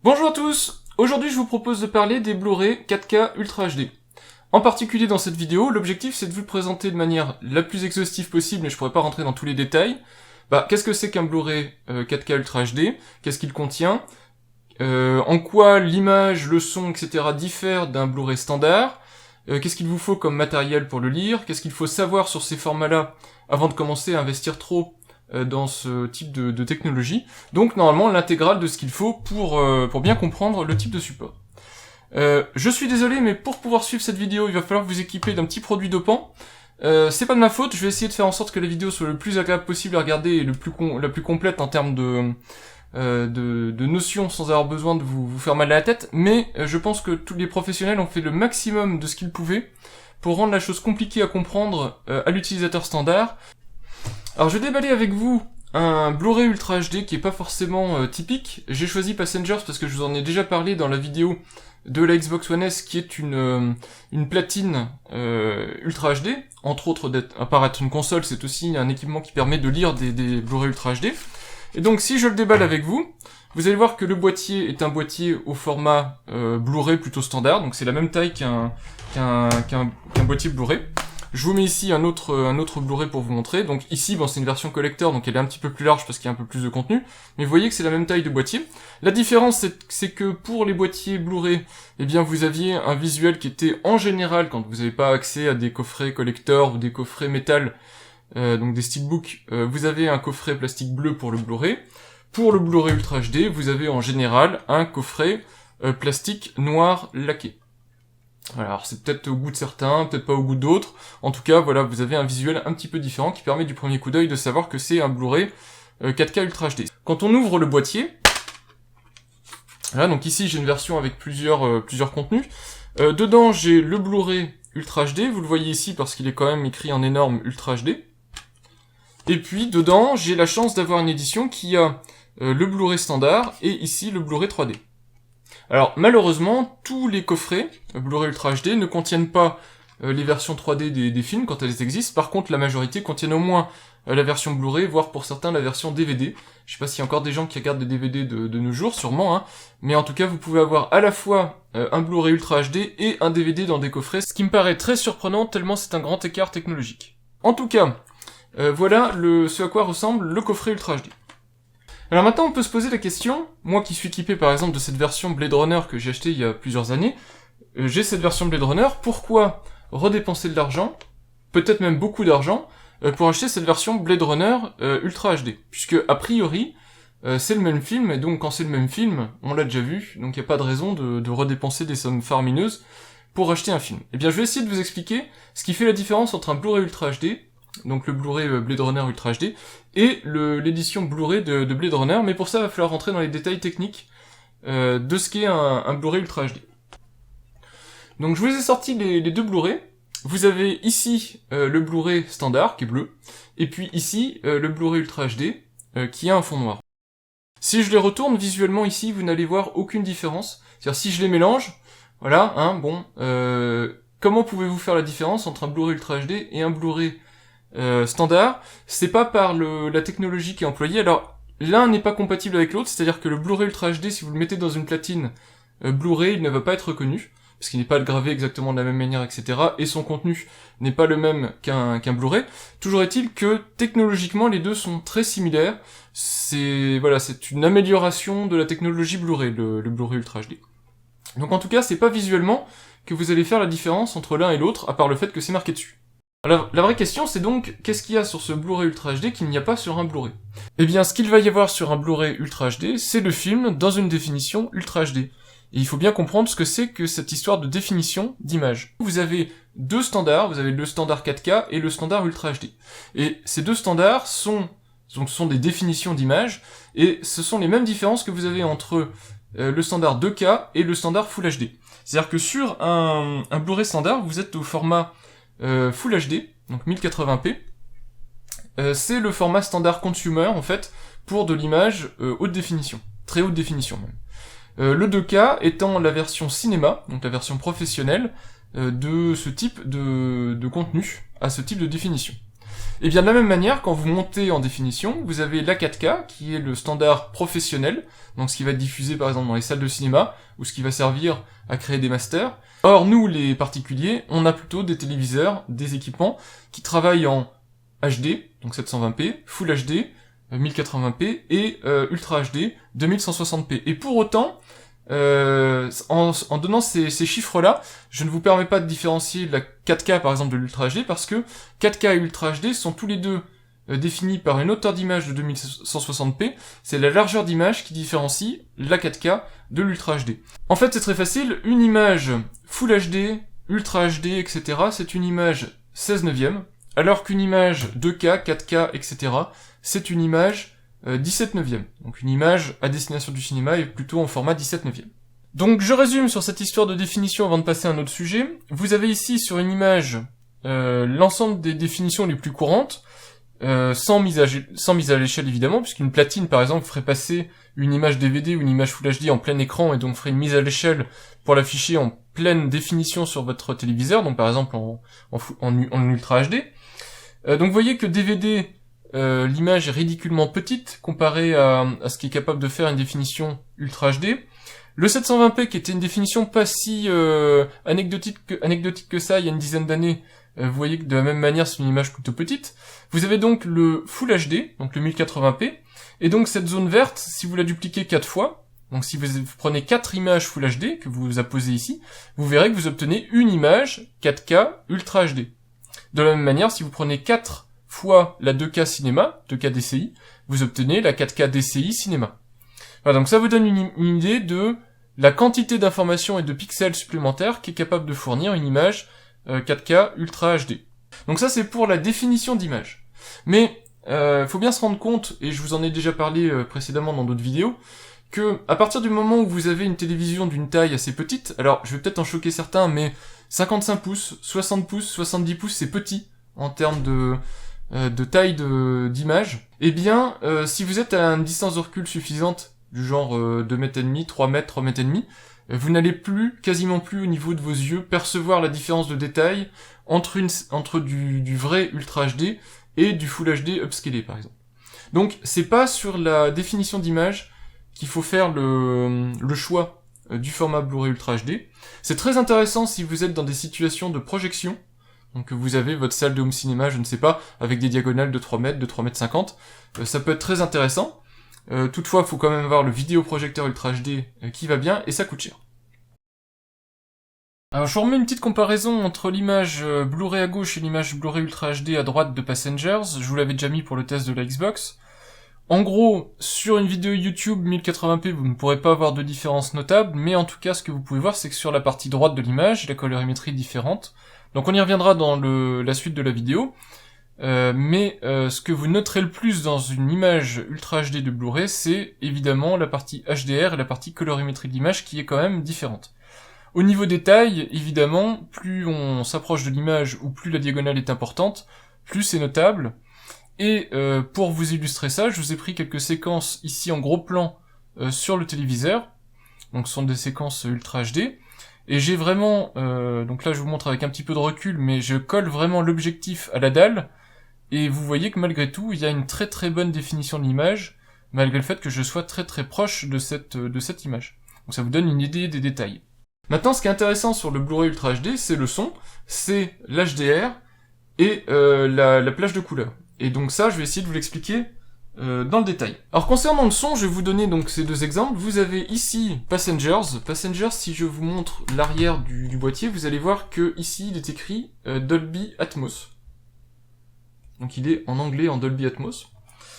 Bonjour à tous. Aujourd'hui je vous propose de parler des Blu-ray 4K Ultra HD. En particulier dans cette vidéo, l'objectif c'est de vous le présenter de manière la plus exhaustive possible, mais je pourrais pas rentrer dans tous les détails. Qu'est-ce que c'est qu'un Blu-ray 4K Ultra HD? Qu'est-ce qu'il contient? En quoi l'image, le son, etc. diffèrent d'un Blu-ray standard? Qu'est-ce qu'il vous faut comme matériel pour le lire? Qu'est-ce qu'il faut savoir sur ces formats-là avant de commencer à investir trop dans ce type de technologie? Donc normalement l'intégrale de ce qu'il faut pour bien comprendre le type de support. Je suis désolé, mais pour pouvoir suivre cette vidéo, il va falloir vous équiper d'un petit produit dopant. C'est pas de ma faute, je vais essayer de faire en sorte que la vidéo soit le plus agréable possible à regarder et la plus complète en termes de notions sans avoir besoin de vous faire mal à la tête, mais je pense que tous les professionnels ont fait le maximum de ce qu'ils pouvaient pour rendre la chose compliquée à comprendre à l'utilisateur standard. Alors je vais déballer avec vous un Blu-ray Ultra HD qui est pas forcément typique. J'ai choisi Passengers parce que je vous en ai déjà parlé dans la vidéo de la Xbox One S qui est une platine Ultra HD. Entre autres, à part être une console, c'est aussi un équipement qui permet de lire des Blu-ray Ultra HD. Et donc si je le déballe avec vous, vous allez voir que le boîtier est un boîtier au format Blu-ray plutôt standard, donc c'est la même taille qu'un boîtier Blu-ray. Je vous mets ici un autre Blu-ray pour vous montrer. Donc ici, c'est une version collector, donc elle est un petit peu plus large parce qu'il y a un peu plus de contenu. Mais vous voyez que c'est la même taille de boîtier. La différence, c'est que pour les boîtiers Blu-ray, eh bien, vous aviez un visuel qui était en général, quand vous n'avez pas accès à des coffrets collector ou des coffrets métal, donc des steelbooks, vous avez un coffret plastique bleu pour le Blu-ray. Pour le Blu-ray Ultra HD, vous avez en général un coffret plastique noir laqué. Voilà, alors c'est peut-être au goût de certains, peut-être pas au goût d'autres. En tout cas, voilà, vous avez un visuel un petit peu différent qui permet du premier coup d'œil de savoir que c'est un Blu-ray 4K Ultra HD. Quand on ouvre le boîtier, voilà, donc ici j'ai une version avec plusieurs contenus. Dedans j'ai le Blu-ray Ultra HD, vous le voyez ici parce qu'il est quand même écrit en énorme Ultra HD. Et puis dedans j'ai la chance d'avoir une édition qui a le Blu-ray standard et ici le Blu-ray 3D. Alors malheureusement, tous les coffrets Blu-ray Ultra HD ne contiennent pas les versions 3D des films quand elles existent. Par contre, la majorité contiennent au moins la version Blu-ray, voire pour certains la version DVD. Je sais pas s'il y a encore des gens qui regardent des DVD de nos jours, sûrement, hein. Mais en tout cas, vous pouvez avoir à la fois un Blu-ray Ultra HD et un DVD dans des coffrets, ce qui me paraît très surprenant tellement c'est un grand écart technologique. En tout cas, voilà ce à quoi ressemble le coffret Ultra HD. Alors maintenant on peut se poser la question, moi qui suis équipé par exemple de cette version Blade Runner que j'ai acheté il y a plusieurs années, j'ai cette version Blade Runner, pourquoi redépenser de l'argent, peut-être même beaucoup d'argent, pour acheter cette version Blade Runner Ultra HD? Puisque a priori c'est le même film, et donc quand c'est le même film, on l'a déjà vu, donc il n'y a pas de raison de redépenser des sommes faramineuses pour acheter un film. Eh bien je vais essayer de vous expliquer ce qui fait la différence entre un Blu-ray Ultra HD, donc le Blu-ray Blade Runner Ultra HD, et l'édition Blu-ray de Blade Runner, mais pour ça, il va falloir rentrer dans les détails techniques de ce qu'est un Blu-ray Ultra HD. Donc je vous ai sorti les deux Blu-ray. Vous avez ici le Blu-ray standard, qui est bleu, et puis ici le Blu-ray Ultra HD, qui a un fond noir. Si je les retourne visuellement ici, vous n'allez voir aucune différence. C'est-à-dire si je les mélange, voilà, hein, comment pouvez-vous faire la différence entre un Blu-ray Ultra HD et un Blu-ray standard? C'est pas par la technologie qui est employée. Alors l'un n'est pas compatible avec l'autre, c'est-à-dire que le Blu-ray Ultra HD, si vous le mettez dans une platine Blu-ray, il ne va pas être reconnu parce qu'il n'est pas gravé exactement de la même manière, etc. Et son contenu n'est pas le même qu'un Blu-ray. Toujours est-il que technologiquement les deux sont très similaires. C'est une amélioration de la technologie Blu-ray, le Blu-ray Ultra HD. Donc en tout cas, c'est pas visuellement que vous allez faire la différence entre l'un et l'autre, à part le fait que c'est marqué dessus. Alors, la vraie question, c'est donc, qu'est-ce qu'il y a sur ce Blu-ray Ultra HD qu'il n'y a pas sur un Blu-ray? Eh bien, ce qu'il va y avoir sur un Blu-ray Ultra HD, c'est le film dans une définition Ultra HD. Et il faut bien comprendre ce que c'est que cette histoire de définition d'image. Vous avez deux standards, vous avez le standard 4K et le standard Ultra HD. Et ces deux standards sont des définitions d'image, et ce sont les mêmes différences que vous avez entre le standard 2K et le standard Full HD. C'est-à-dire que sur un Blu-ray standard, vous êtes au format Full HD, donc 1080p, c'est le format standard consumer en fait pour de l'image haute définition, très haute définition même. Le 2K étant la version cinéma, donc la version professionnelle de ce type de contenu à ce type de définition. Et bien de la même manière, quand vous montez en définition, vous avez la 4K, qui est le standard professionnel, donc ce qui va être diffusé par exemple dans les salles de cinéma, ou ce qui va servir à créer des masters. Or, nous, les particuliers, on a plutôt des téléviseurs, des équipements, qui travaillent en HD, donc 720p, Full HD, 1080p, et Ultra HD, 2160p. Et pour autant, en donnant ces chiffres-là, je ne vous permets pas de différencier la 4K par exemple de l'Ultra HD, parce que 4K et Ultra HD sont tous les deux définis par une hauteur d'image de 2160p, c'est la largeur d'image qui différencie la 4K de l'Ultra HD. En fait c'est très facile, une image Full HD, Ultra HD, etc. c'est une image 16 neuvième, alors qu'une image 2K, 4K, etc. c'est une image 17 neuvième. Donc une image à destination du cinéma est plutôt en format 17 neuvième. Donc je résume sur cette histoire de définition avant de passer à un autre sujet. Vous avez ici sur une image l'ensemble des définitions les plus courantes, sans mise à l'échelle évidemment, puisqu'une platine par exemple ferait passer une image DVD ou une image Full HD en plein écran et donc ferait une mise à l'échelle pour l'afficher en pleine définition sur votre téléviseur, donc par exemple en Ultra HD. Donc vous voyez que DVD, l'image est ridiculement petite comparée à ce qui est capable de faire une définition Ultra HD. Le 720p qui était une définition pas si anecdotique que ça il y a une dizaine d'années, vous voyez que de la même manière c'est une image plutôt petite. Vous avez donc le Full HD, donc le 1080p, et donc cette zone verte, si vous la dupliquez 4 fois, donc si vous prenez 4 images Full HD que vous apposez ici, vous verrez que vous obtenez une image 4K Ultra HD. De la même manière, si vous prenez 4 fois la 2K cinéma, 2K DCI, vous obtenez la 4K DCI cinéma. Voilà, donc ça vous donne une idée de la quantité d'informations et de pixels supplémentaires qu'est capable de fournir une image 4K Ultra HD. Donc ça c'est pour la définition d'image. Mais faut bien se rendre compte, et je vous en ai déjà parlé précédemment dans d'autres vidéos, que à partir du moment où vous avez une télévision d'une taille assez petite, alors je vais peut-être en choquer certains, mais 55 pouces, 60 pouces, 70 pouces c'est petit en termes de taille d'image, eh bien si vous êtes à une distance de recul suffisante, du genre 2 mètres et demi, 3 mètres, 3 mètres et demi, vous n'allez quasiment plus au niveau de vos yeux percevoir la différence de détail entre du vrai Ultra HD et du Full HD upscalé par exemple. Donc c'est pas sur la définition d'image qu'il faut faire le choix du format Blu-ray Ultra HD. C'est très intéressant si vous êtes dans des situations de projection, donc vous avez votre salle de home cinéma, je ne sais pas, avec des diagonales de 3 mètres, de 3 mètres 50, ça peut être très intéressant. Toutefois, il faut quand même avoir le vidéoprojecteur Ultra HD qui va bien, et ça coûte cher. Alors je vous remets une petite comparaison entre l'image Blu-ray à gauche et l'image Blu-ray Ultra HD à droite de Passengers, je vous l'avais déjà mis pour le test de la Xbox. En gros, sur une vidéo YouTube 1080p, vous ne pourrez pas avoir de différence notable, mais en tout cas, ce que vous pouvez voir, c'est que sur la partie droite de l'image, la colorimétrie est différente. Donc on y reviendra dans la suite de la vidéo. Mais ce que vous noterez le plus dans une image Ultra HD de Blu-ray, c'est évidemment la partie HDR et la partie colorimétrie de l'image qui est quand même différente. Au niveau des tailles, évidemment, plus on s'approche de l'image ou plus la diagonale est importante, plus c'est notable. Et pour vous illustrer ça, je vous ai pris quelques séquences ici en gros plan sur le téléviseur. Donc ce sont des séquences Ultra HD. Et j'ai vraiment, donc là je vous montre avec un petit peu de recul, mais je colle vraiment l'objectif à la dalle. Et vous voyez que malgré tout, il y a une très très bonne définition de l'image, malgré le fait que je sois très très proche de cette image. Donc ça vous donne une idée des détails. Maintenant, ce qui est intéressant sur le Blu-ray Ultra HD, c'est le son, c'est l'HDR et la plage de couleurs. Et donc ça, je vais essayer de vous l'expliquer dans le détail. Alors concernant le son, je vais vous donner donc ces deux exemples. Vous avez ici Passengers. Passengers, si je vous montre l'arrière du boîtier, vous allez voir que ici il est écrit Dolby Atmos. Donc il est en anglais en Dolby Atmos.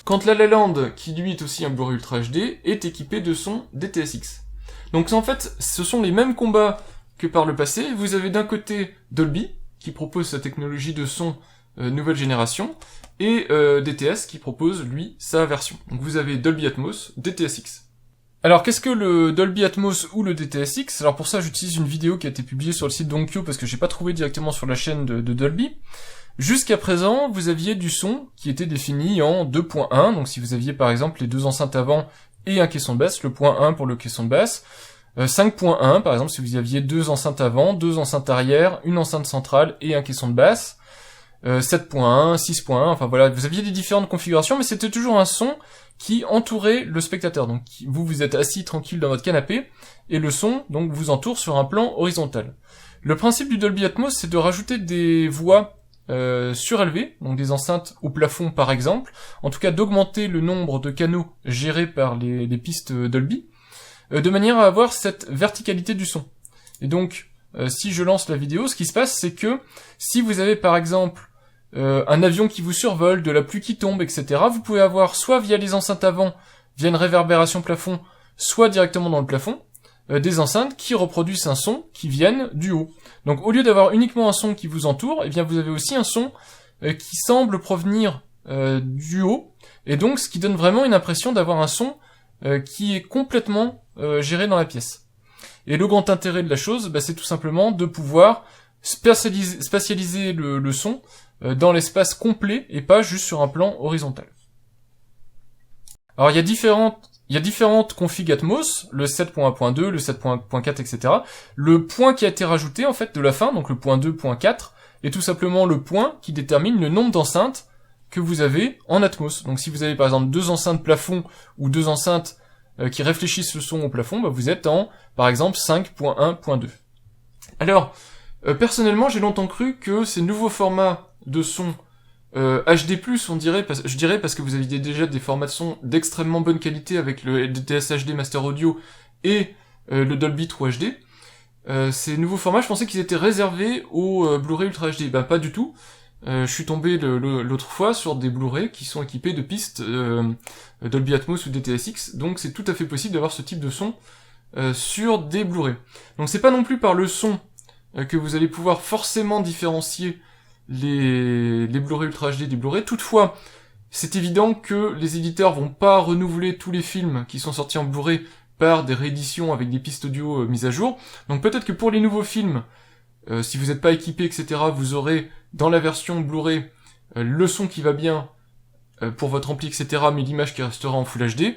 Quand La La Land, qui lui est aussi un Blu-ray Ultra HD, est équipé de son DTS:X. Donc en fait, ce sont les mêmes combats que par le passé. Vous avez d'un côté Dolby, qui propose sa technologie de son nouvelle génération, et DTS qui propose, lui, sa version. Donc vous avez Dolby Atmos, DTS:X. Alors qu'est-ce que le Dolby Atmos ou le DTS:X? Alors pour ça, j'utilise une vidéo qui a été publiée sur le site d'Onkyo parce que j'ai pas trouvé directement sur la chaîne de Dolby. Jusqu'à présent, vous aviez du son qui était défini en 2.1, donc si vous aviez par exemple les deux enceintes avant et un caisson de basse, le point 1 pour le caisson de basse, 5.1 par exemple si vous aviez deux enceintes avant, deux enceintes arrière, une enceinte centrale et un caisson de basse. 7.1, 6.1, enfin voilà, vous aviez des différentes configurations, mais c'était toujours un son qui entourait le spectateur. Donc vous êtes assis tranquille dans votre canapé, et le son donc vous entoure sur un plan horizontal. Le principe du Dolby Atmos, c'est de rajouter des voix surélevées, donc des enceintes au plafond par exemple, en tout cas d'augmenter le nombre de canaux gérés par les pistes Dolby, de manière à avoir cette verticalité du son. Et donc, si je lance la vidéo, ce qui se passe, c'est que si vous avez par exemple un avion qui vous survole, de la pluie qui tombe, etc., vous pouvez avoir soit via les enceintes avant, via une réverbération plafond, soit directement dans le plafond, des enceintes qui reproduisent un son qui viennent du haut. Donc au lieu d'avoir uniquement un son qui vous entoure, eh bien vous avez aussi un son qui semble provenir du haut, et donc ce qui donne vraiment une impression d'avoir un son qui est complètement géré dans la pièce. Et le grand intérêt de la chose, c'est tout simplement de pouvoir spatialiser le son dans l'espace complet et pas juste sur un plan horizontal. Alors il y a différentes configs Atmos, le 7.1.2, le 7.4, etc. Le point qui a été rajouté en fait de la fin, donc le point 2.4, est tout simplement le point qui détermine le nombre d'enceintes que vous avez en Atmos. Donc si vous avez par exemple 2 enceintes plafond ou 2 enceintes qui réfléchissent le son au plafond, vous êtes en par exemple 5.1.2. Alors personnellement j'ai longtemps cru que ces nouveaux formats de son HD+, je dirais parce que vous aviez déjà des formats de son d'extrêmement bonne qualité avec le DTS HD Master Audio et le Dolby True HD. Ces nouveaux formats, je pensais qu'ils étaient réservés aux Blu-ray Ultra HD. Pas du tout. Je suis tombé l'autre fois sur des Blu-ray qui sont équipés de pistes Dolby Atmos ou DTS:X, donc c'est tout à fait possible d'avoir ce type de son sur des Blu-ray. Donc c'est pas non plus par le son que vous allez pouvoir forcément différencier les Blu-ray Ultra HD des Blu-ray. Toutefois, c'est évident que les éditeurs vont pas renouveler tous les films qui sont sortis en Blu-ray par des rééditions avec des pistes audio mises à jour. Donc peut-être que pour les nouveaux films, si vous n'êtes pas équipé, etc., vous aurez dans la version Blu-ray le son qui va bien pour votre ampli, etc., mais l'image qui restera en Full HD.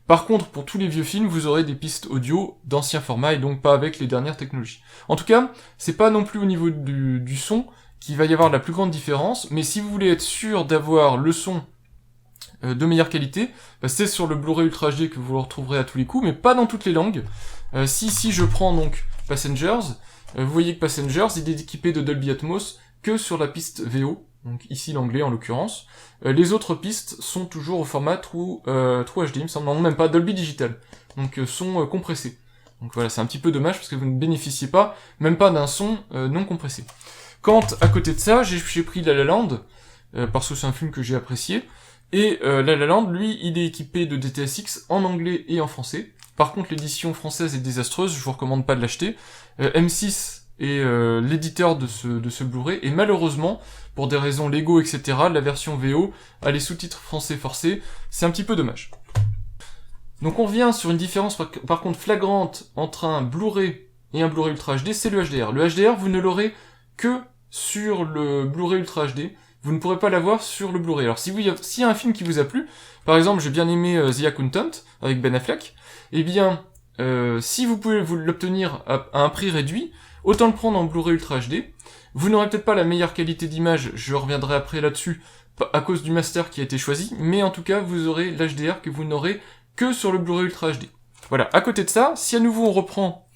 Par contre, pour tous les vieux films, vous aurez des pistes audio d'anciens formats et donc pas avec les dernières technologies. En tout cas, c'est pas non plus au niveau du son qu'il va y avoir la plus grande différence, mais si vous voulez être sûr d'avoir le son de meilleure qualité, c'est sur le Blu-ray Ultra HD que vous le retrouverez à tous les coups, mais pas dans toutes les langues. Si je prends donc Passengers, vous voyez que Passengers il est équipé de Dolby Atmos que sur la piste VO, donc ici l'anglais en l'occurrence. Les autres pistes sont toujours au format True HD, il me semble, non même pas Dolby Digital, donc son compressé. Donc voilà, c'est un petit peu dommage parce que vous ne bénéficiez pas, même pas d'un son non compressé. Quand à côté de ça, j'ai pris La La Land, parce que c'est un film que j'ai apprécié, et La La Land, lui, il est équipé de DTS:X en anglais et en français. Par contre, l'édition française est désastreuse, je vous recommande pas de l'acheter. M6 est l'éditeur de ce Blu-ray, et malheureusement, pour des raisons légaux, etc., la version VO a les sous-titres français forcés, c'est un petit peu dommage. Donc on revient sur une différence par contre flagrante entre un Blu-ray et un Blu-ray Ultra HD, c'est le HDR. Le HDR, vous ne l'aurez que sur le Blu-ray Ultra HD, vous ne pourrez pas l'avoir sur le Blu-ray. Alors s'il y a un film qui vous a plu, par exemple j'ai bien aimé The Accountant avec Ben Affleck, eh bien si vous pouvez l'obtenir à un prix réduit, autant le prendre en Blu-ray Ultra HD. Vous n'aurez peut-être pas la meilleure qualité d'image, je reviendrai après là-dessus, à cause du master qui a été choisi, mais en tout cas vous aurez l'HDR que vous n'aurez que sur le Blu-ray Ultra HD. Voilà, à côté de ça, si à nouveau on reprend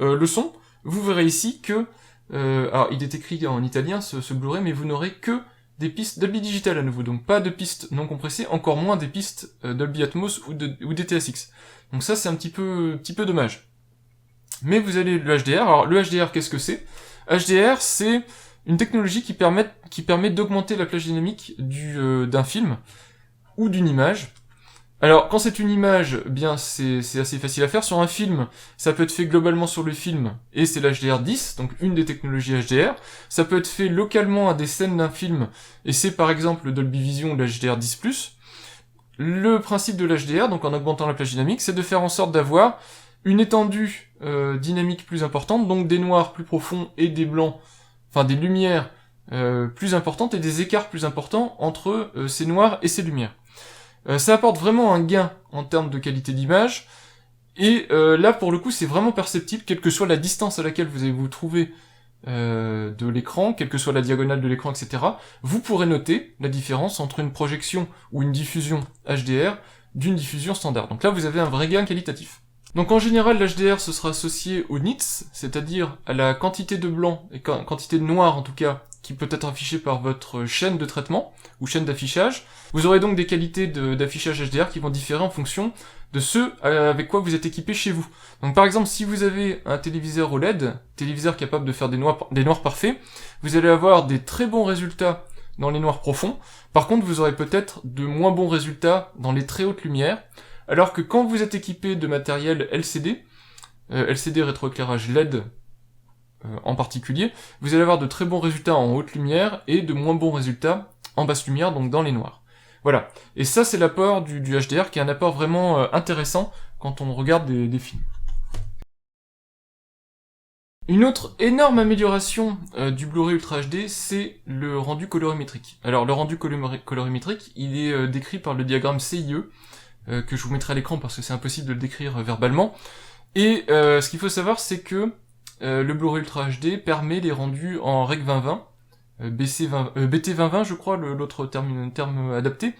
le son, vous verrez ici que alors il est écrit en italien ce Blu-ray, mais vous n'aurez que des pistes Dolby Digital à nouveau, donc pas de pistes non compressées, encore moins des pistes Dolby Atmos ou DTS:X. Donc ça c'est un petit peu dommage. Mais vous avez le HDR. Alors le HDR, qu'est-ce que c'est ? HDR, c'est une technologie qui permet d'augmenter la plage dynamique d'un film ou d'une image. Alors, quand c'est une image, bien c'est assez facile à faire. Sur un film, ça peut être fait globalement sur le film, et c'est l'HDR 10, donc une des technologies HDR. Ça peut être fait localement à des scènes d'un film, et c'est par exemple le Dolby Vision ou l'HDR 10+. Le principe de l'HDR, donc en augmentant la plage dynamique, c'est de faire en sorte d'avoir une étendue dynamique plus importante, donc des noirs plus profonds et des blancs, enfin des lumières plus importantes et des écarts plus importants entre ces noirs et ces lumières. Ça apporte vraiment un gain en termes de qualité d'image, et là pour le coup c'est vraiment perceptible, quelle que soit la distance à laquelle vous allez vous trouver de l'écran, quelle que soit la diagonale de l'écran, etc., vous pourrez noter la différence entre une projection ou une diffusion HDR d'une diffusion standard. Donc là, vous avez un vrai gain qualitatif. Donc en général, l'HDR, ce sera associé au nits, c'est-à-dire à la quantité de blanc, et quantité de noir en tout cas, qui peut être affichée par votre chaîne de traitement, ou chaîne d'affichage. Vous aurez donc des qualités d'affichage HDR qui vont différer en fonction de ce avec quoi vous êtes équipé chez vous. Donc par exemple, si vous avez un téléviseur OLED, téléviseur capable de faire des noirs parfaits, vous allez avoir des très bons résultats dans les noirs profonds. Par contre, vous aurez peut-être de moins bons résultats dans les très hautes lumières, alors que quand vous êtes équipé de matériel LCD, LCD rétroéclairage LED en particulier, vous allez avoir de très bons résultats en haute lumière et de moins bons résultats en basse lumière, donc dans les noirs. Voilà. Et ça, c'est l'apport du HDR, qui est un apport vraiment intéressant quand on regarde des films. Une autre énorme amélioration du Blu-ray Ultra HD, c'est le rendu colorimétrique. Alors, le rendu colorimétrique, il est décrit par le diagramme CIE, que je vous mettrai à l'écran parce que c'est impossible de le décrire verbalement. Et ce qu'il faut savoir, c'est que le Blu-ray Ultra HD permet les rendus en Rec 2020, BT 2020 je crois, l'autre terme adapté.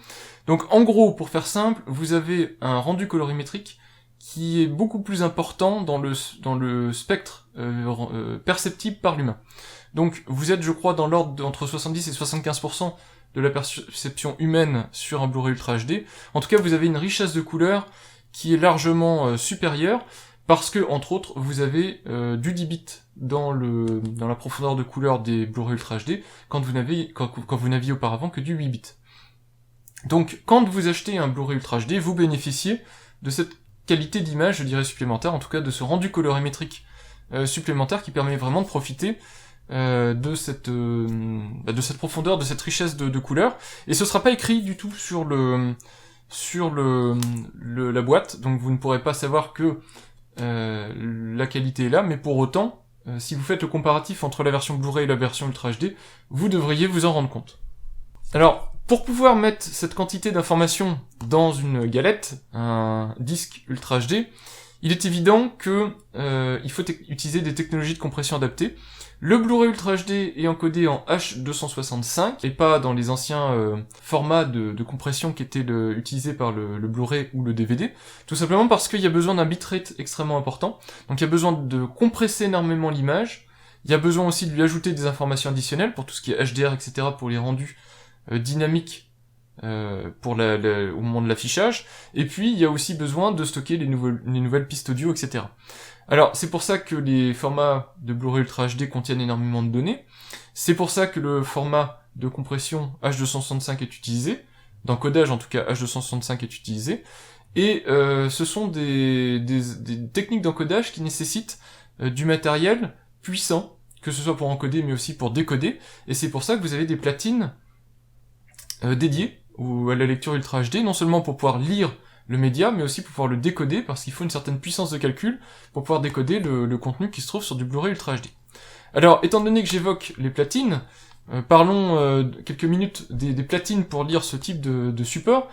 Donc en gros, pour faire simple, vous avez un rendu colorimétrique qui est beaucoup plus important dans le spectre perceptible par l'humain. Donc vous êtes, je crois, dans l'ordre d'entre 70 et 75% de la perception humaine sur un Blu-ray Ultra HD. En tout cas, vous avez une richesse de couleurs qui est largement supérieure, parce que, entre autres, vous avez du 10 bits dans la profondeur de couleur des Blu-ray Ultra HD, quand vous n'aviez auparavant que du 8 bits. Donc, quand vous achetez un Blu-ray Ultra HD, vous bénéficiez de cette qualité d'image, je dirais supplémentaire, en tout cas de ce rendu colorimétrique supplémentaire qui permet vraiment de profiter de cette profondeur, de cette richesse de couleurs. Et ce sera pas écrit du tout sur la boîte, donc vous ne pourrez pas savoir que la qualité est là, mais pour autant, si vous faites le comparatif entre la version Blu-ray et la version Ultra HD, vous devriez vous en rendre compte. Alors, pour pouvoir mettre cette quantité d'informations dans une galette, un disque Ultra HD, il est évident que il faut utiliser des technologies de compression adaptées. Le Blu-ray Ultra HD est encodé en H265 et pas dans les anciens formats de compression qui étaient utilisés par le Blu-ray ou le DVD, tout simplement parce qu'il y a besoin d'un bitrate extrêmement important, donc il y a besoin de compresser énormément l'image, il y a besoin aussi de lui ajouter des informations additionnelles pour tout ce qui est HDR, etc., pour les rendus dynamiques au moment de l'affichage, et puis il y a aussi besoin de stocker les nouvelles pistes audio, etc. Alors, c'est pour ça que les formats de Blu-ray Ultra HD contiennent énormément de données, c'est pour ça que le format de compression H265 est utilisé, d'encodage en tout cas H265 est utilisé, et ce sont des techniques d'encodage qui nécessitent du matériel puissant, que ce soit pour encoder mais aussi pour décoder, et c'est pour ça que vous avez des platines dédiées à la lecture Ultra HD, non seulement pour pouvoir lire le média, mais aussi pour pouvoir le décoder, parce qu'il faut une certaine puissance de calcul pour pouvoir décoder le contenu qui se trouve sur du Blu-ray Ultra HD. Alors, étant donné que j'évoque les platines, parlons quelques minutes des platines pour lire ce type de support.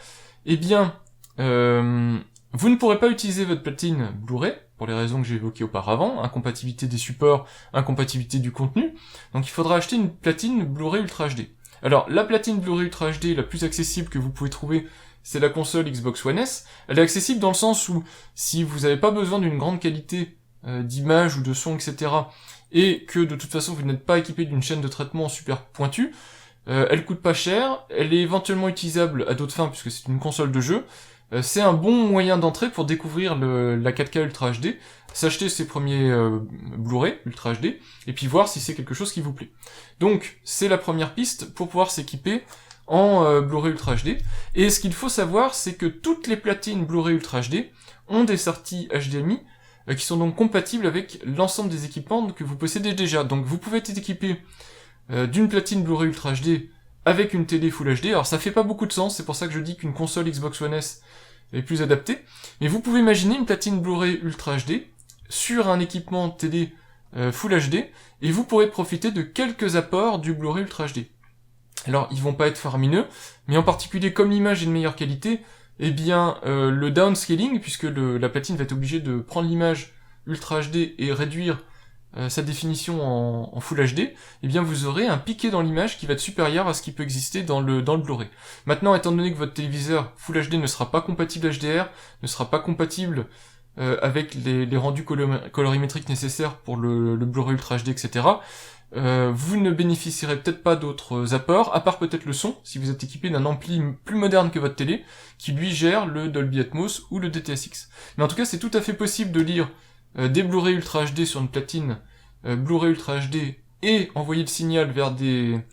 Eh bien, vous ne pourrez pas utiliser votre platine Blu-ray, pour les raisons que j'ai évoquées auparavant, incompatibilité des supports, incompatibilité du contenu, donc il faudra acheter une platine Blu-ray Ultra HD. Alors, la platine Blu-ray Ultra HD la plus accessible que vous pouvez trouver, c'est la console Xbox One S. Elle est accessible dans le sens où, si vous n'avez pas besoin d'une grande qualité d'image ou de son, etc., et que de toute façon vous n'êtes pas équipé d'une chaîne de traitement super pointue, elle coûte pas cher, elle est éventuellement utilisable à d'autres fins puisque c'est une console de jeu, c'est un bon moyen d'entrée pour découvrir la 4K Ultra HD, s'acheter ses premiers Blu-ray Ultra HD, et puis voir si c'est quelque chose qui vous plaît. Donc, c'est la première piste pour pouvoir s'équiper en Blu-ray Ultra HD, et ce qu'il faut savoir, c'est que toutes les platines Blu-ray Ultra HD ont des sorties HDMI qui sont donc compatibles avec l'ensemble des équipements que vous possédez déjà. Donc vous pouvez être équipé d'une platine Blu-ray Ultra HD avec une télé Full HD, alors ça fait pas beaucoup de sens, c'est pour ça que je dis qu'une console Xbox One S est plus adaptée, mais vous pouvez imaginer une platine Blu-ray Ultra HD sur un équipement télé Full HD, et vous pourrez profiter de quelques apports du Blu-ray Ultra HD. Alors, ils vont pas être faramineux, mais en particulier, comme l'image est de meilleure qualité, eh bien, le downscaling, puisque la platine va être obligée de prendre l'image Ultra HD et réduire sa définition en Full HD, eh bien vous aurez un piqué dans l'image qui va être supérieur à ce qui peut exister dans le Blu-ray. Maintenant, étant donné que votre téléviseur Full HD ne sera pas compatible HDR, ne sera pas compatible avec les rendus colorimétriques nécessaires pour le Blu-ray Ultra HD, etc., vous ne bénéficierez peut-être pas d'autres apports, à part peut-être le son, si vous êtes équipé d'un ampli plus moderne que votre télé, qui lui gère le Dolby Atmos ou le DTS:X. Mais en tout cas, c'est tout à fait possible de lire des Blu-ray Ultra HD sur une platine Blu-ray Ultra HD et envoyer le signal vers des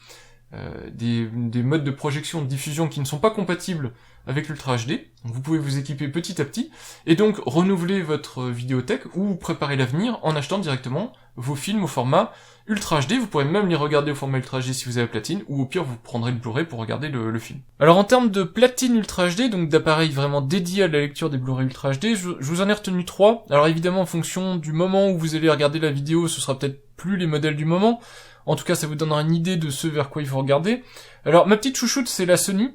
modes de projection, de diffusion qui ne sont pas compatibles avec l'Ultra HD. Donc vous pouvez vous équiper petit à petit, et donc renouveler votre vidéothèque ou préparer l'avenir en achetant directement vos films au format Ultra HD. Vous pourrez même les regarder au format Ultra HD si vous avez la platine, ou au pire vous prendrez le Blu-ray pour regarder le film. Alors en termes de platine Ultra HD, donc d'appareils vraiment dédiés à la lecture des Blu-ray Ultra HD, je vous en ai retenu 3. Alors évidemment en fonction du moment où vous allez regarder la vidéo, ce sera peut-être plus les modèles du moment. En tout cas, ça vous donnera une idée de ce vers quoi il faut regarder. Alors, ma petite chouchoute, c'est la Sony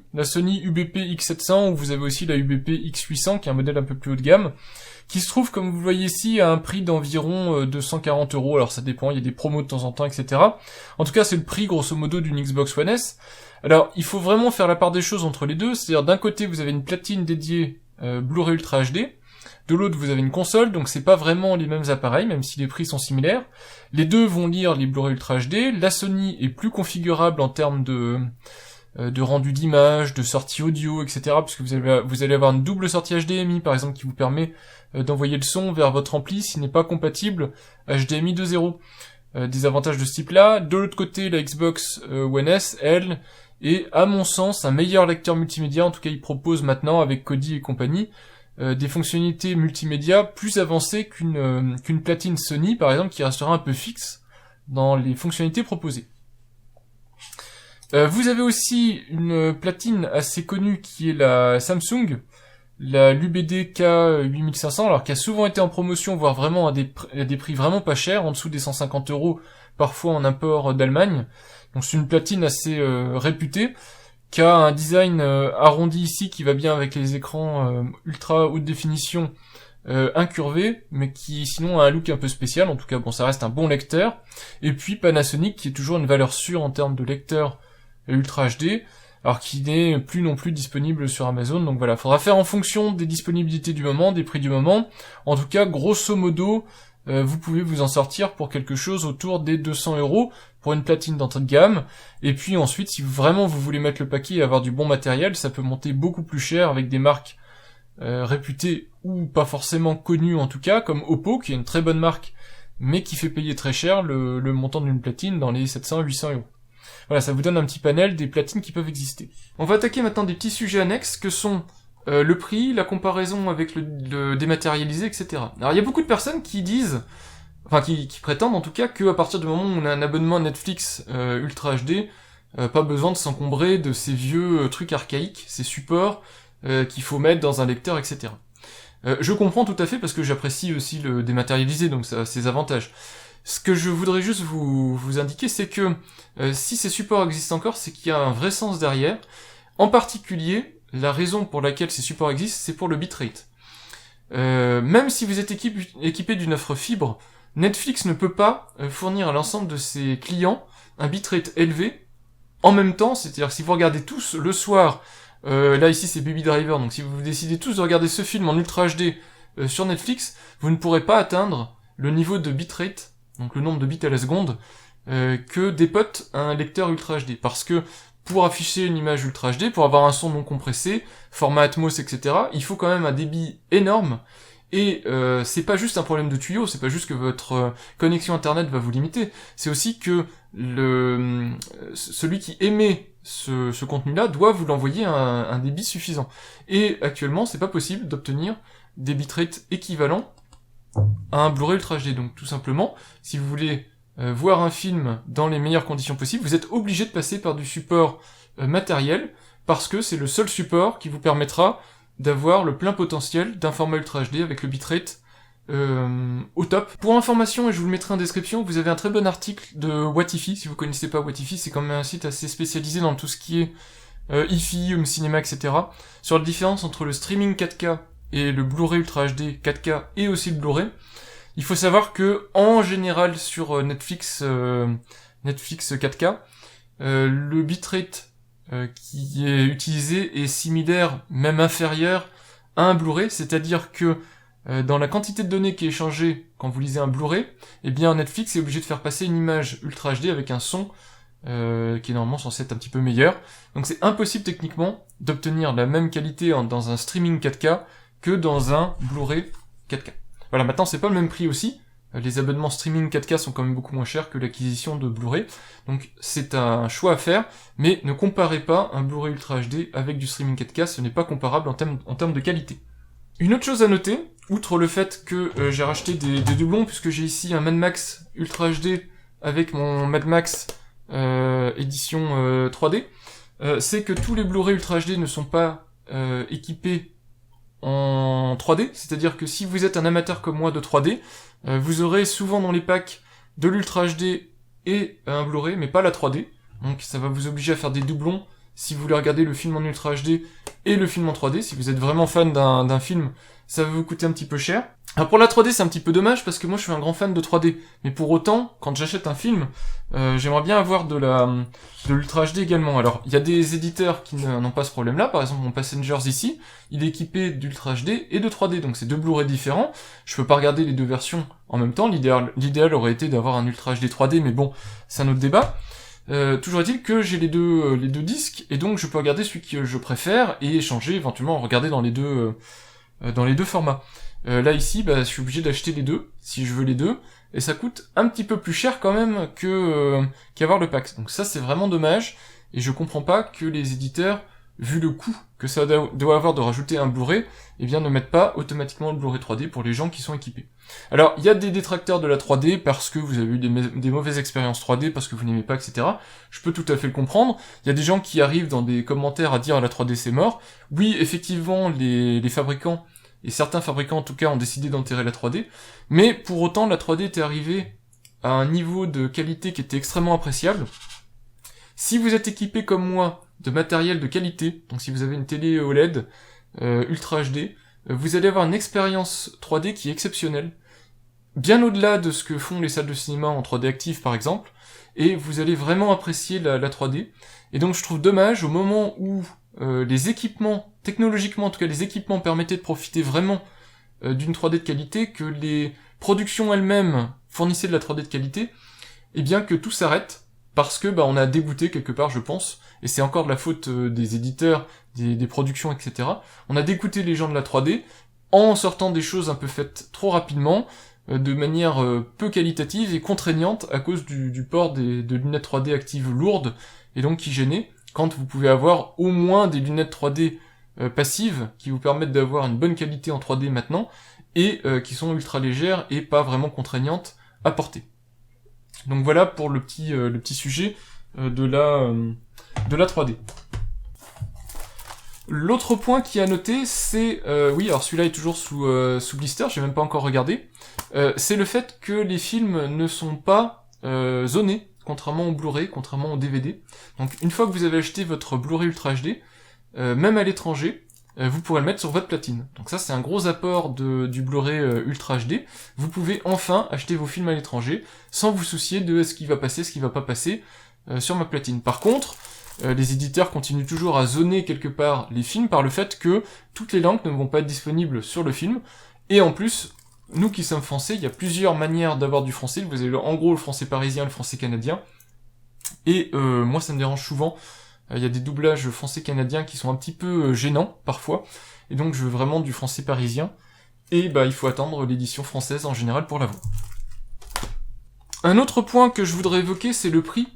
UBP X700, ou vous avez aussi la UBP X800, qui est un modèle un peu plus haut de gamme, qui se trouve, comme vous le voyez ici, à un prix d'environ 240 €. Alors, ça dépend, il y a des promos de temps en temps, etc. En tout cas, c'est le prix, grosso modo, d'une Xbox One S. Alors, il faut vraiment faire la part des choses entre les deux, c'est-à-dire, d'un côté, vous avez une platine dédiée Blu-ray Ultra HD, de l'autre, vous avez une console, donc c'est pas vraiment les mêmes appareils, même si les prix sont similaires. Les deux vont lire les Blu-ray Ultra HD. La Sony est plus configurable en termes de rendu d'image, de sortie audio, etc. Puisque vous allez avoir une double sortie HDMI, par exemple, qui vous permet d'envoyer le son vers votre ampli s'il n'est pas compatible HDMI 2.0. Des avantages de ce type-là. De l'autre côté, la Xbox One S, elle, est, à mon sens, un meilleur lecteur multimédia. En tout cas, il propose maintenant, avec Kodi et compagnie, des fonctionnalités multimédia plus avancées qu'une platine Sony, par exemple, qui restera un peu fixe dans les fonctionnalités proposées. Vous avez aussi une platine assez connue qui est la Samsung, la l'UBD K8500, alors qui a souvent été en promotion, voire vraiment à des prix vraiment pas chers, en dessous des 150 €, parfois en import d'Allemagne. Donc c'est une platine assez réputée, qui a un design arrondi ici qui va bien avec les écrans ultra haute définition incurvés, mais qui sinon a un look un peu spécial. En tout cas, bon, ça reste un bon lecteur. Et puis Panasonic, qui est toujours une valeur sûre en termes de lecteur Ultra HD, alors qui n'est plus non plus disponible sur Amazon. Donc voilà, faudra faire en fonction des disponibilités du moment, des prix du moment. En tout cas, grosso modo, vous pouvez vous en sortir pour quelque chose autour des 200 € pour une platine d'entrée de gamme. Et puis ensuite, si vraiment vous voulez mettre le paquet et avoir du bon matériel, ça peut monter beaucoup plus cher avec des marques réputées ou pas forcément connues en tout cas, comme Oppo, qui est une très bonne marque, mais qui fait payer très cher le montant d'une platine dans les 700-800 €. Voilà, ça vous donne un petit panel des platines qui peuvent exister. On va attaquer maintenant des petits sujets annexes que sont le prix, la comparaison avec le dématérialisé, etc. Alors il y a beaucoup de personnes qui disent, enfin qui prétendent en tout cas, qu'à partir du moment où on a un abonnement Netflix Ultra HD, pas besoin de s'encombrer de ces vieux trucs archaïques, ces supports qu'il faut mettre dans un lecteur, etc. Je comprends tout à fait parce que j'apprécie aussi le dématérialisé, donc ça a ses avantages. Ce que je voudrais juste vous indiquer, c'est que si ces supports existent encore, c'est qu'il y a un vrai sens derrière. En particulier, la raison pour laquelle ces supports existent, c'est pour le bitrate. Même si vous êtes équipé d'une offre fibre, Netflix ne peut pas fournir à l'ensemble de ses clients un bitrate élevé en même temps, c'est-à-dire si vous regardez tous le soir, là ici c'est Baby Driver, donc si vous décidez tous de regarder ce film en Ultra HD sur Netflix, vous ne pourrez pas atteindre le niveau de bitrate, donc le nombre de bits à la seconde, que dépote un lecteur Ultra HD, parce que pour afficher une image Ultra HD, pour avoir un son non compressé, format Atmos, etc., il faut quand même un débit énorme, et c'est pas juste un problème de tuyau, c'est pas juste que votre connexion internet va vous limiter, c'est aussi que celui qui émet ce contenu-là doit vous l'envoyer un débit suffisant. Et actuellement, c'est pas possible d'obtenir des bitrates équivalents à un Blu-ray Ultra HD. Donc tout simplement, si vous voulez voir un film dans les meilleures conditions possibles, vous êtes obligé de passer par du support matériel, parce que c'est le seul support qui vous permettra d'avoir le plein potentiel d'un format Ultra HD avec le bitrate au top. Pour information, et je vous le mettrai en description, vous avez un très bon article de Watifi. Si vous connaissez pas Watifi, c'est quand même un site assez spécialisé dans tout ce qui est hi-fi, home cinéma, etc. sur la différence entre le streaming 4K et le Blu-ray Ultra HD 4K et aussi le Blu-ray. Il faut savoir que, en général, sur Netflix 4K, le bitrate qui est utilisé est similaire, même inférieur, à un Blu-ray, c'est-à-dire que dans la quantité de données qui est échangée quand vous lisez un Blu-ray, eh bien Netflix est obligé de faire passer une image Ultra HD avec un son qui est normalement censé être un petit peu meilleur. Donc c'est impossible techniquement d'obtenir la même qualité dans un streaming 4K que dans un Blu-ray 4K. Voilà, maintenant c'est pas le même prix aussi. Les abonnements streaming 4K sont quand même beaucoup moins chers que l'acquisition de Blu-ray. Donc c'est un choix à faire, mais ne comparez pas un Blu-ray Ultra HD avec du streaming 4K, ce n'est pas comparable en termes de qualité. Une autre chose à noter, outre le fait que j'ai racheté des doublons, puisque j'ai ici un Mad Max Ultra HD avec mon Mad Max édition 3D, c'est que tous les Blu-ray Ultra HD ne sont pas équipés en 3D, c'est-à-dire que si vous êtes un amateur comme moi de 3D, vous aurez souvent dans les packs de l'Ultra HD et un Blu-ray, mais pas la 3D, donc ça va vous obliger à faire des doublons si vous voulez regarder le film en Ultra HD et le film en 3D. Si vous êtes vraiment fan d'un film, ça va vous coûter un petit peu cher. Alors pour la 3D, c'est un petit peu dommage parce que moi je suis un grand fan de 3D, mais pour autant, quand j'achète un film, j'aimerais bien avoir de l'Ultra HD également. Alors il y a des éditeurs qui n'ont pas ce problème-là, par exemple mon Passengers ici, il est équipé d'Ultra HD et de 3D, donc c'est deux Blu-ray différents. Je peux pas regarder les deux versions en même temps, l'idéal aurait été d'avoir un Ultra HD 3D, mais bon, c'est un autre débat. Toujours est-il que j'ai les deux disques, et donc je peux regarder celui que je préfère, et échanger, éventuellement regarder dans les deux formats. Là ici, je suis obligé d'acheter les deux, si je veux les deux, et ça coûte un petit peu plus cher quand même qu'avoir le pack. Donc ça c'est vraiment dommage, et je comprends pas que les éditeurs, vu le coût que ça doit avoir de rajouter un Blu-ray, eh bien ne mettent pas automatiquement le Blu-ray 3D pour les gens qui sont équipés. Alors, il y a des détracteurs de la 3D parce que vous avez eu des mauvaises expériences 3D, parce que vous n'aimez pas, etc. Je peux tout à fait le comprendre. Il y a des gens qui arrivent dans des commentaires à dire la 3D c'est mort. Oui, effectivement, les fabricants, et certains fabricants en tout cas, ont décidé d'enterrer la 3D, mais pour autant, la 3D était arrivée à un niveau de qualité qui était extrêmement appréciable. Si vous êtes équipé comme moi de matériel de qualité, donc si vous avez une télé OLED Ultra HD, vous allez avoir une expérience 3D qui est exceptionnelle, bien au-delà de ce que font les salles de cinéma en 3D active par exemple, et vous allez vraiment apprécier la 3D. Et donc je trouve dommage, au moment où les équipements, technologiquement en tout cas les équipements permettaient de profiter vraiment d'une 3D de qualité, que les productions elles-mêmes fournissaient de la 3D de qualité, et bien que tout s'arrête, parce que on a dégoûté quelque part, je pense, et c'est encore de la faute des éditeurs, des productions, etc. On a dégoûté les gens de la 3D en sortant des choses un peu faites trop rapidement, de manière peu qualitative et contraignante à cause du port de lunettes 3D actives lourdes, et donc qui gênaient, quand vous pouvez avoir au moins des lunettes 3D passives qui vous permettent d'avoir une bonne qualité en 3D maintenant, et qui sont ultra légères et pas vraiment contraignantes à porter. Donc voilà pour le petit sujet de la 3D. L'autre point qui est à noter, c'est... oui, alors celui-là est toujours sous blister, j'ai même pas encore regardé. C'est le fait que les films ne sont pas zonés, contrairement au Blu-ray, contrairement au DVD. Donc une fois que vous avez acheté votre Blu-ray Ultra HD, même à l'étranger, vous pourrez le mettre sur votre platine. Donc ça c'est un gros apport du Blu-ray Ultra HD. Vous pouvez enfin acheter vos films à l'étranger, sans vous soucier de ce qui va passer, ce qui va pas passer sur ma platine. Par contre, les éditeurs continuent toujours à zoner quelque part les films par le fait que toutes les langues ne vont pas être disponibles sur le film, et en plus, nous qui sommes français, il y a plusieurs manières d'avoir du français. Vous avez en gros le français parisien, le français canadien, et moi ça me dérange souvent. Il y a des doublages français-canadiens qui sont un petit peu gênants, parfois, et donc je veux vraiment du français parisien, et il faut attendre l'édition française en général pour l'avoir. Un autre point que je voudrais évoquer, c'est le prix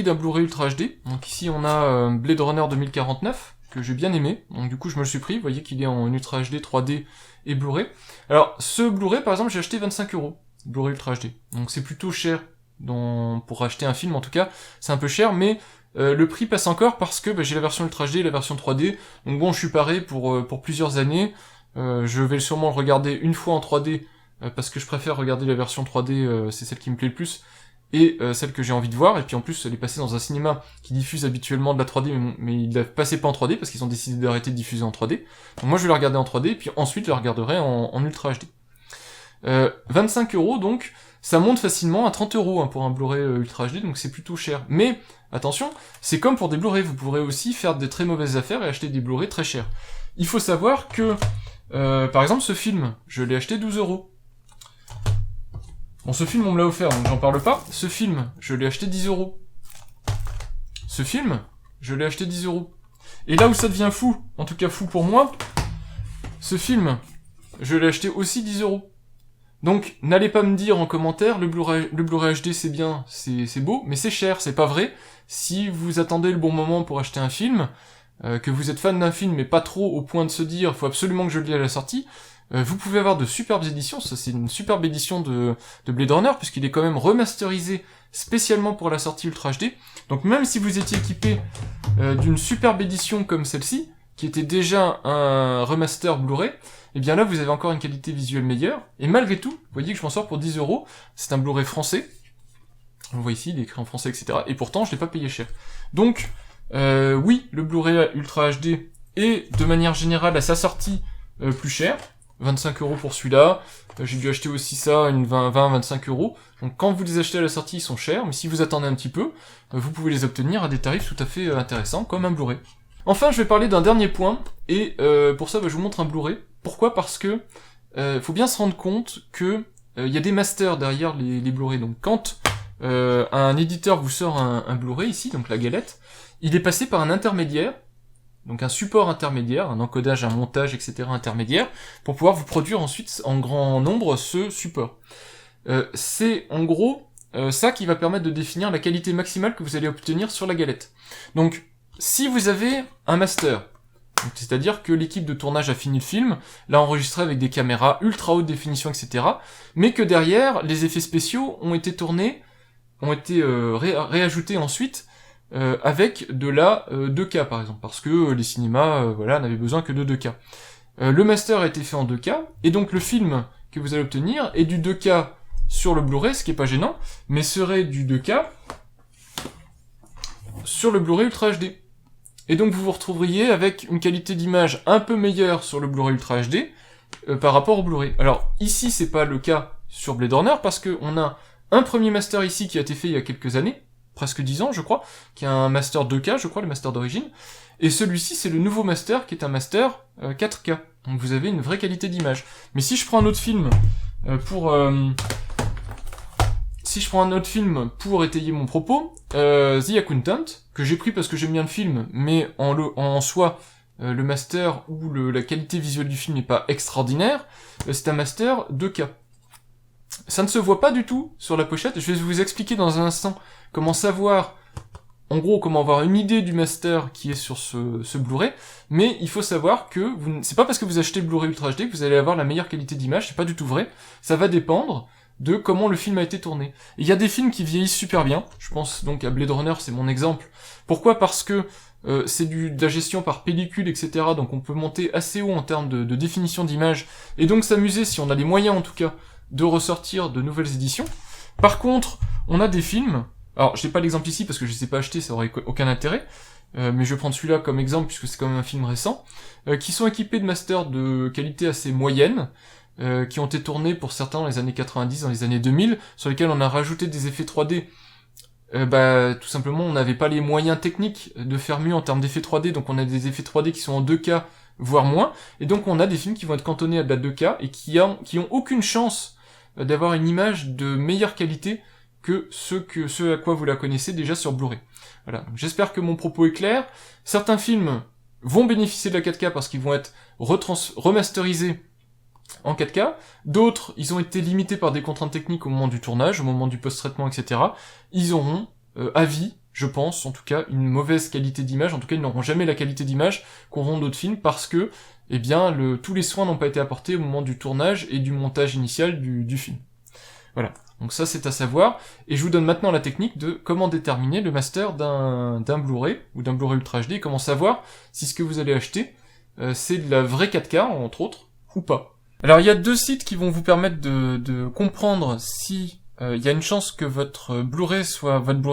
d'un Blu-ray Ultra HD. Donc ici on a Blade Runner 2049, que j'ai bien aimé, donc du coup je me le suis pris, vous voyez qu'il est en Ultra HD, 3D et Blu-ray. Alors ce Blu-ray par exemple j'ai acheté 25€, Blu-ray Ultra HD, donc c'est plutôt cher pour acheter un film en tout cas, c'est un peu cher, mais le prix passe encore parce que j'ai la version Ultra HD et la version 3D, donc bon je suis paré pour plusieurs années, je vais sûrement le regarder une fois en 3D, parce que je préfère regarder la version 3D, c'est celle qui me plaît le plus, et celle que j'ai envie de voir, et puis en plus elle est passée dans un cinéma qui diffuse habituellement de la 3D, mais ils la passaient pas en 3D, parce qu'ils ont décidé d'arrêter de diffuser en 3D, donc moi je vais la regarder en 3D, et puis ensuite je la regarderai en Ultra HD. 25 € donc, ça monte facilement à 30 € hein, pour un Blu-ray Ultra HD, donc c'est plutôt cher. Mais, attention, c'est comme pour des Blu-ray, vous pourrez aussi faire des très mauvaises affaires et acheter des Blu-ray très chers. Il faut savoir que, par exemple, ce film, je l'ai acheté 12 €. Bon, ce film, on me l'a offert, donc j'en parle pas. Ce film, je l'ai acheté 10 €. Ce film, je l'ai acheté 10 €. Et là où ça devient fou, en tout cas fou pour moi, ce film, je l'ai acheté aussi 10 €. Donc, n'allez pas me dire en commentaire, le Blu-ray HD c'est bien, c'est beau, mais c'est cher, c'est pas vrai. Si vous attendez le bon moment pour acheter un film, que vous êtes fan d'un film, mais pas trop au point de se dire, faut absolument que je le lis à la sortie, vous pouvez avoir de superbes éditions. Ça, c'est une superbe édition de Blade Runner, puisqu'il est quand même remasterisé spécialement pour la sortie Ultra HD. Donc même si vous étiez équipé d'une superbe édition comme celle-ci, qui était déjà un remaster Blu-ray, et bien là vous avez encore une qualité visuelle meilleure, et malgré tout, vous voyez que je m'en sors pour 10 €, c'est un Blu-ray français, on le voit ici, il est écrit en français, etc., et pourtant je l'ai pas payé cher. Donc, oui, le Blu-ray Ultra HD est, de manière générale, à sa sortie, plus cher, 25 € pour celui-là, j'ai dû acheter aussi ça, une 20-25 €, donc quand vous les achetez à la sortie, ils sont chers, mais si vous attendez un petit peu, vous pouvez les obtenir à des tarifs tout à fait intéressants, comme un Blu-ray. Enfin, je vais parler d'un dernier point, et pour ça, je vous montre un Blu-ray. Pourquoi ? Parce que faut bien se rendre compte que y a des masters derrière les Blu-ray. Donc quand un éditeur vous sort un Blu-ray ici, donc la galette, il est passé par un intermédiaire, donc un support intermédiaire, un encodage, un montage, etc. intermédiaire, pour pouvoir vous produire ensuite en grand nombre ce support. C'est en gros ça qui va permettre de définir la qualité maximale que vous allez obtenir sur la galette. Donc si vous avez un master, c'est-à-dire que l'équipe de tournage a fini le film, l'a enregistré avec des caméras ultra haute définition, etc., mais que derrière, les effets spéciaux ont été tournés, ont été réajoutés ensuite avec de la 2K par exemple, parce que les cinémas voilà, n'avaient besoin que de 2K. Le master a été fait en 2K, et donc le film que vous allez obtenir est du 2K sur le Blu-ray, ce qui est pas gênant, mais serait du 2K sur le Blu-ray Ultra HD. Et donc vous vous retrouveriez avec une qualité d'image un peu meilleure sur le Blu-ray Ultra HD par rapport au Blu-ray. Alors ici c'est pas le cas sur Blade Runner parce que on a un premier master ici qui a été fait il y a quelques années, presque 10 ans je crois, qui est un master 2K je crois, le master d'origine, et celui-ci c'est le nouveau master qui est un master 4K. Donc vous avez une vraie qualité d'image. Mais si je prends un autre film pour étayer mon propos, The Accountant, que j'ai pris parce que j'aime bien le film, mais en soi, le master ou la qualité visuelle du film n'est pas extraordinaire, c'est un master 2K. Ça ne se voit pas du tout sur la pochette, je vais vous expliquer dans un instant comment savoir, en gros, comment avoir une idée du master qui est sur ce Blu-ray, mais il faut savoir que c'est pas parce que vous achetez le Blu-ray Ultra HD que vous allez avoir la meilleure qualité d'image, c'est pas du tout vrai, ça va dépendre de comment le film a été tourné. Il y a des films qui vieillissent super bien, je pense donc à Blade Runner, c'est mon exemple. Pourquoi ? Parce que c'est de la gestion par pellicule, etc., donc on peut monter assez haut en termes de définition d'image, et donc s'amuser, si on a les moyens en tout cas, de ressortir de nouvelles éditions. Par contre, on a des films, alors je n'ai pas l'exemple ici parce que je ne les ai pas achetés, ça aurait aucun intérêt, mais je vais prendre celui-là comme exemple puisque c'est quand même un film récent, qui sont équipés de masters de qualité assez moyenne, qui ont été tournés pour certains dans les années 90, dans les années 2000, sur lesquels on a rajouté des effets 3D. Tout simplement, on n'avait pas les moyens techniques de faire mieux en termes d'effets 3D, donc on a des effets 3D qui sont en 2K, voire moins, et donc on a des films qui vont être cantonnés à de la 2K, et qui ont aucune chance d'avoir une image de meilleure qualité que ce à quoi vous la connaissez déjà sur Blu-ray. Voilà, j'espère que mon propos est clair. Certains films vont bénéficier de la 4K parce qu'ils vont être remasterisés en 4K, d'autres, ils ont été limités par des contraintes techniques au moment du tournage, au moment du post-traitement, etc. Ils auront, à vie, je pense, en tout cas, une mauvaise qualité d'image, en tout cas, ils n'auront jamais la qualité d'image qu'auront d'autres films, parce que, eh bien, tous les soins n'ont pas été apportés au moment du tournage et du montage initial du film. Voilà, donc ça c'est à savoir, et je vous donne maintenant la technique de comment déterminer le master d'un Blu-ray, ou d'un Blu-ray Ultra HD, et comment savoir si ce que vous allez acheter, c'est de la vraie 4K, entre autres, ou pas. Alors il y a deux sites qui vont vous permettre de comprendre si il y a une chance que votre Blu-ray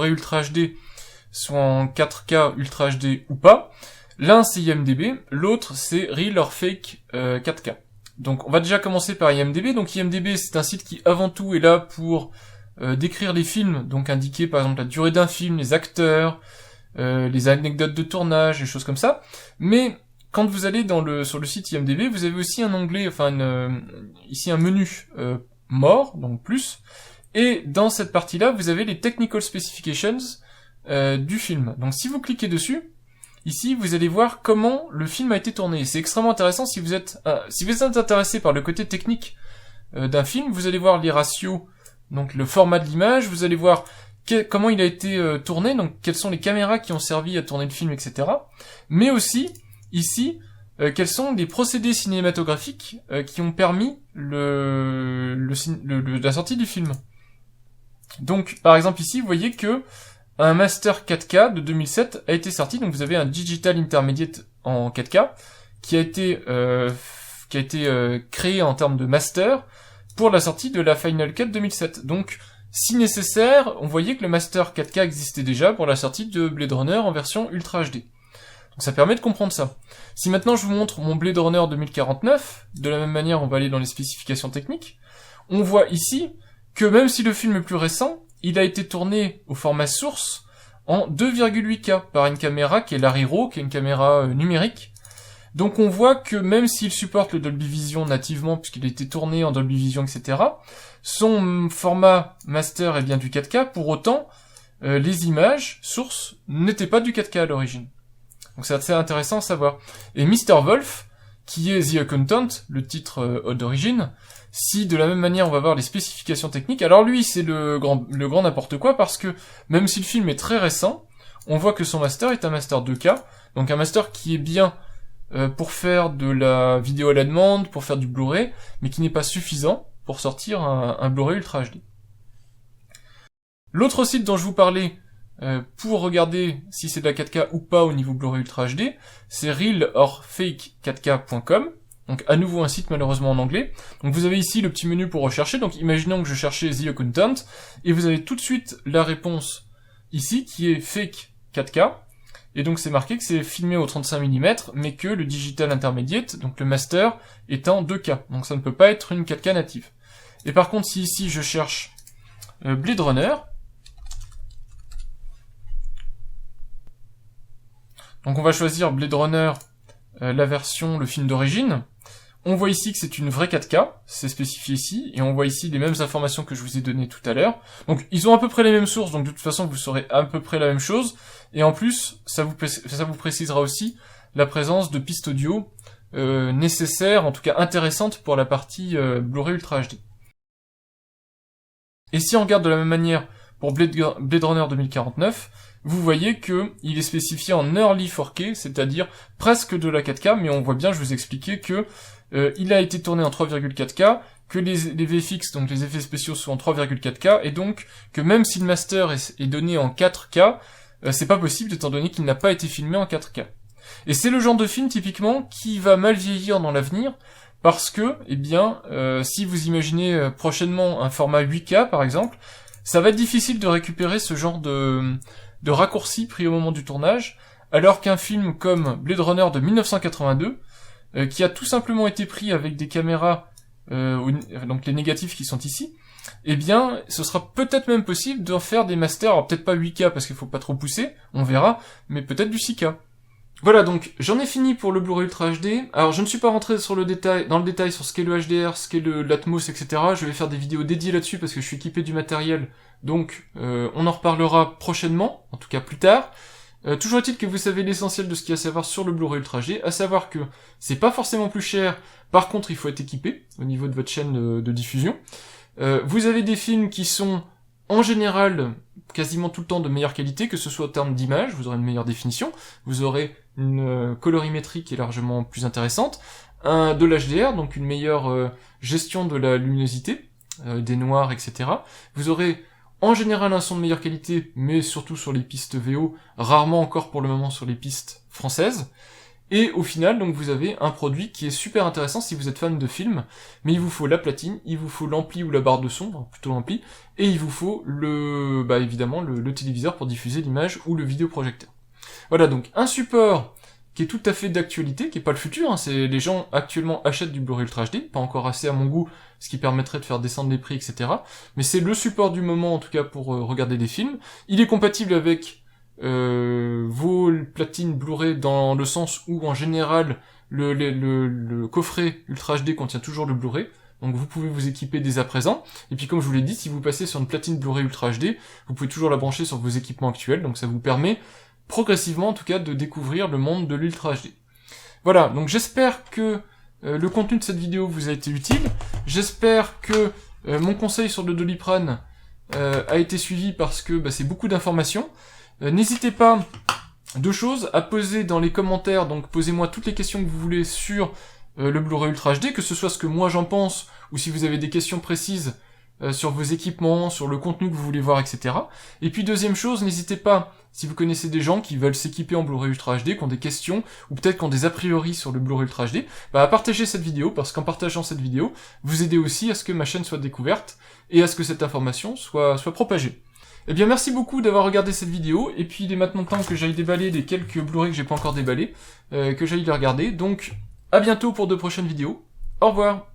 Ultra HD soit en 4K Ultra HD ou pas. L'un c'est IMDb, l'autre c'est Real or Fake 4K. Donc on va déjà commencer par IMDb. Donc IMDb, c'est un site qui avant tout est là pour décrire les films, donc indiquer par exemple la durée d'un film, les acteurs, les anecdotes de tournage, les choses comme ça. Mais quand vous allez sur le site IMDb, vous avez aussi un onglet, ici un menu more, donc plus, et dans cette partie-là, vous avez les technical specifications du film. Donc si vous cliquez dessus, ici vous allez voir comment le film a été tourné. C'est extrêmement intéressant si vous êtes intéressé par le côté technique d'un film, vous allez voir les ratios, donc le format de l'image, vous allez voir comment il a été tourné, donc quelles sont les caméras qui ont servi à tourner le film, etc. Mais aussi, ici, quels sont les procédés cinématographiques qui ont permis la sortie du film. Donc, par exemple ici, vous voyez que un Master 4K de 2007 a été sorti, donc vous avez un Digital Intermediate en 4K qui a été créé en termes de master pour la sortie de la Final Cut 2007. Donc, si nécessaire, on voyait que le Master 4K existait déjà pour la sortie de Blade Runner en version Ultra HD. Donc ça permet de comprendre ça. Si maintenant je vous montre mon Blade Runner 2049, de la même manière on va aller dans les spécifications techniques, on voit ici que même si le film est plus récent, il a été tourné au format source en 2,8K par une caméra qui est la Riro, qui est une caméra numérique. Donc on voit que même s'il supporte le Dolby Vision nativement, puisqu'il a été tourné en Dolby Vision, etc., son format master est bien du 4K, pour autant, les images sources n'étaient pas du 4K à l'origine. Donc c'est assez intéressant à savoir. Et Mr. Wolf, qui est The Accountant, le titre d'origine, si de la même manière on va voir les spécifications techniques, alors lui c'est le grand n'importe quoi, parce que même si le film est très récent, on voit que son master est un master 2K, donc un master qui est bien pour faire de la vidéo à la demande, pour faire du Blu-ray, mais qui n'est pas suffisant pour sortir un Blu-ray Ultra HD. L'autre site dont je vous parlais, pour regarder si c'est de la 4K ou pas au niveau Blu-ray Ultra HD, c'est realorfake4k.com, donc à nouveau un site malheureusement en anglais. Donc vous avez ici le petit menu pour rechercher, donc imaginons que je cherchais The Accountant, et vous avez tout de suite la réponse ici, qui est Fake 4K, et donc c'est marqué que c'est filmé au 35 mm, mais que le Digital Intermediate, donc le master, est en 2K, donc ça ne peut pas être une 4K native. Et par contre, si ici je cherche Blade Runner, donc on va choisir Blade Runner, la version, le film d'origine. On voit ici que c'est une vraie 4K, c'est spécifié ici, et on voit ici les mêmes informations que je vous ai données tout à l'heure. Donc ils ont à peu près les mêmes sources, donc de toute façon vous saurez à peu près la même chose, et en plus ça vous précisera aussi la présence de pistes audio nécessaires, en tout cas intéressantes pour la partie Blu-ray Ultra HD. Et si on regarde de la même manière pour Blade Runner 2049, vous voyez que il est spécifié en Early 4K, c'est-à-dire presque de la 4K, mais on voit bien, je vous expliquais que il a été tourné en 3,4K, que les VFX, donc les effets spéciaux, sont en 3,4K, et donc que même si le master est donné en 4K, c'est pas possible étant donné qu'il n'a pas été filmé en 4K. Et c'est le genre de film typiquement qui va mal vieillir dans l'avenir, parce que, si vous imaginez prochainement un format 8K par exemple, ça va être difficile de récupérer ce genre de raccourci pris au moment du tournage, alors qu'un film comme Blade Runner de 1982, qui a tout simplement été pris avec des caméras, donc les négatifs qui sont ici, ce sera peut-être même possible de faire des masters, alors peut-être pas 8K parce qu'il faut pas trop pousser, on verra, mais peut-être du 6K. Voilà, donc j'en ai fini pour le Blu-ray Ultra HD. Alors je ne suis pas rentré dans le détail sur ce qu'est le HDR, ce qu'est l'Atmos, etc. Je vais faire des vidéos dédiées là-dessus parce que je suis équipé du matériel, donc on en reparlera prochainement, en tout cas plus tard. Toujours est-il que vous savez l'essentiel de ce qu'il y a à savoir sur le Blu-ray Ultra HD, à savoir que c'est pas forcément plus cher, par contre il faut être équipé au niveau de votre chaîne de diffusion. Vous avez des films qui sont en général quasiment tout le temps de meilleure qualité, que ce soit en termes d'image, vous aurez une meilleure définition, vous aurez une colorimétrie qui est largement plus intéressante, de l'HDR, donc une meilleure gestion de la luminosité, des noirs, etc. Vous aurez en général un son de meilleure qualité, mais surtout sur les pistes VO, rarement encore pour le moment sur les pistes françaises. Et au final, donc vous avez un produit qui est super intéressant si vous êtes fan de films, mais il vous faut la platine, il vous faut l'ampli ou la barre de son, enfin plutôt l'ampli, et il vous faut évidemment le téléviseur pour diffuser l'image ou le vidéoprojecteur. Voilà, donc un support qui est tout à fait d'actualité, qui est pas le futur, hein, c'est les gens actuellement achètent du Blu-ray Ultra HD, pas encore assez à mon goût, ce qui permettrait de faire descendre les prix, etc. Mais c'est le support du moment, en tout cas, pour regarder des films. Il est compatible avec vos platines Blu-ray dans le sens où, en général, le coffret Ultra HD contient toujours le Blu-ray, donc vous pouvez vous équiper dès à présent. Et puis comme je vous l'ai dit, si vous passez sur une platine Blu-ray Ultra HD, vous pouvez toujours la brancher sur vos équipements actuels, donc ça vous permet progressivement en tout cas de découvrir le monde de l'Ultra HD. Voilà, donc j'espère que le contenu de cette vidéo vous a été utile, j'espère que mon conseil sur le Doliprane a été suivi parce que c'est beaucoup d'informations. N'hésitez pas, deux choses, à poser dans les commentaires, donc posez-moi toutes les questions que vous voulez sur le Blu-ray Ultra HD, que ce soit ce que moi j'en pense, ou si vous avez des questions précises sur vos équipements, sur le contenu que vous voulez voir, etc. Et puis deuxième chose, n'hésitez pas, si vous connaissez des gens qui veulent s'équiper en Blu-ray Ultra HD, qui ont des questions, ou peut-être qui ont des a priori sur le Blu-ray Ultra HD, à partager cette vidéo, parce qu'en partageant cette vidéo, vous aidez aussi à ce que ma chaîne soit découverte, et à ce que cette information soit propagée. Eh bien merci beaucoup d'avoir regardé cette vidéo, et puis il est maintenant temps que j'aille déballer les quelques Blu-ray que j'ai pas encore déballés, que j'aille les regarder, donc à bientôt pour de prochaines vidéos, au revoir.